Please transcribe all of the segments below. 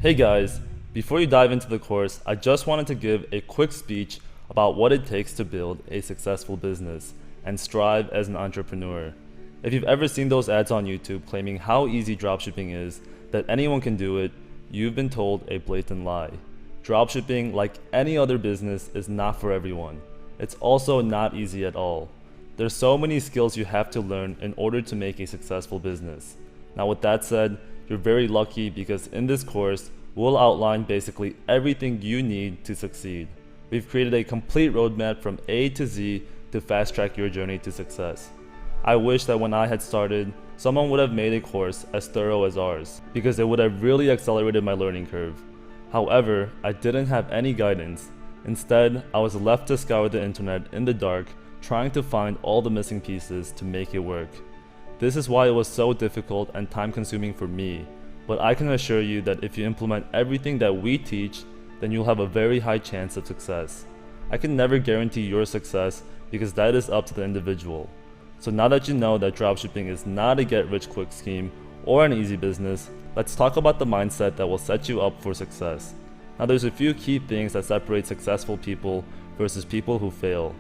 Hey guys, before you dive into the course, I just wanted to give a quick speech about what it takes to build a successful business and strive as an entrepreneur. If you've ever seen those ads on YouTube claiming how easy dropshipping is, that anyone can do it, you've been told a blatant lie. Dropshipping, like any other business, is not for everyone. It's also not easy at all. There's so many skills you have to learn in order to make a successful business. Now with that said, you're very lucky because in this course, we'll outline basically everything you need to succeed. We've created a complete roadmap from A to Z to fast track your journey to success. I wish that when I had started, someone would have made a course as thorough as ours, because it would have really accelerated my learning curve. However, I didn't have any guidance. Instead, I was left to scour the internet in the dark, trying to find all the missing pieces to make it work. This is why it was so difficult and time-consuming for me, but I can assure you that if you implement everything that we teach, then you'll have a very high chance of success. I can never guarantee your success because that is up to the individual. So now that you know that dropshipping is not a get-rich-quick scheme or an easy business, let's talk about the mindset that will set you up for success. Now there's a few key things that separate successful people versus people who fail.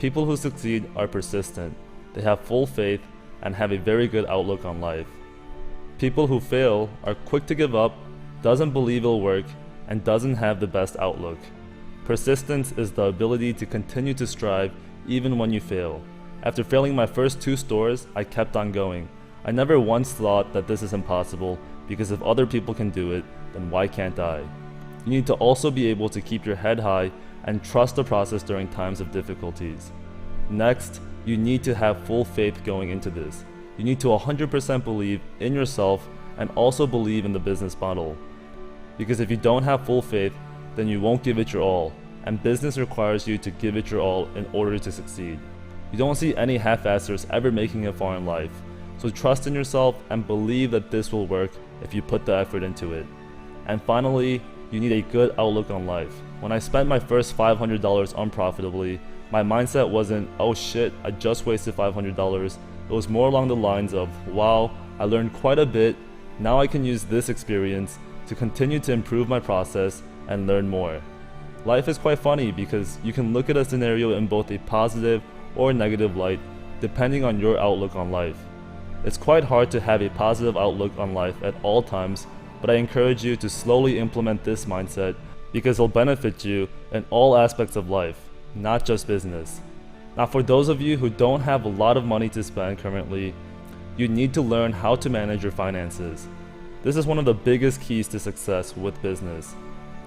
People who succeed are persistent, they have full faith, and have a very good outlook on life. People who fail are quick to give up, doesn't believe it'll work, and doesn't have the best outlook. Persistence is the ability to continue to strive even when you fail. After failing my first 2 stores, I kept on going. I never once thought that this is impossible because if other people can do it, then why can't I? You need to also be able to keep your head high and trust the process during times of difficulties. Next, you need to have full faith going into this. You need to 100% believe in yourself and also believe in the business model. Because if you don't have full faith, then you won't give it your all, and business requires you to give it your all in order to succeed. You don't see any half-assers ever making it far in life, so trust in yourself and believe that this will work if you put the effort into it. And finally, you need a good outlook on life. When I spent my first $500 unprofitably, my mindset wasn't, oh shit, I just wasted $500. It was more along the lines of, wow, I learned quite a bit, now I can use this experience to continue to improve my process and learn more. Life is quite funny because you can look at a scenario in both a positive or negative light, depending on your outlook on life. It's quite hard to have a positive outlook on life at all times, but I encourage you to slowly implement this mindset because it'll benefit you in all aspects of life, not just business. Now for those of you who don't have a lot of money to spend currently, you need to learn how to manage your finances. This is one of the biggest keys to success with business.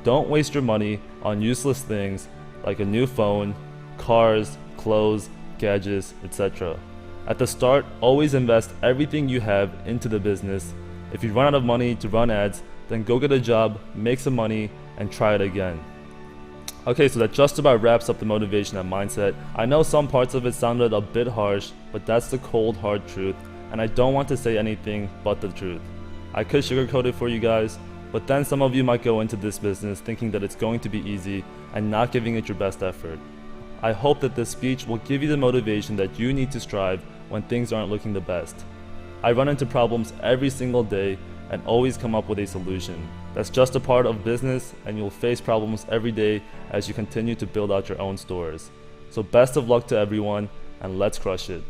Don't waste your money on useless things like a new phone, cars, clothes, gadgets, etc. At the start, always invest everything you have into the business. If you run out of money to run ads, then go get a job, make some money, and try it again. Okay, so that just about wraps up the motivation and mindset. I know some parts of it sounded a bit harsh, but that's the cold hard truth, and I don't want to say anything but the truth. I could sugarcoat it for you guys, but then some of you might go into this business thinking that it's going to be easy and not giving it your best effort. I hope that this speech will give you the motivation that you need to strive when things aren't looking the best. I run into problems every single day and always come up with a solution. That's just a part of business, and you'll face problems every day as you continue to build out your own stores. So best of luck to everyone, and let's crush it.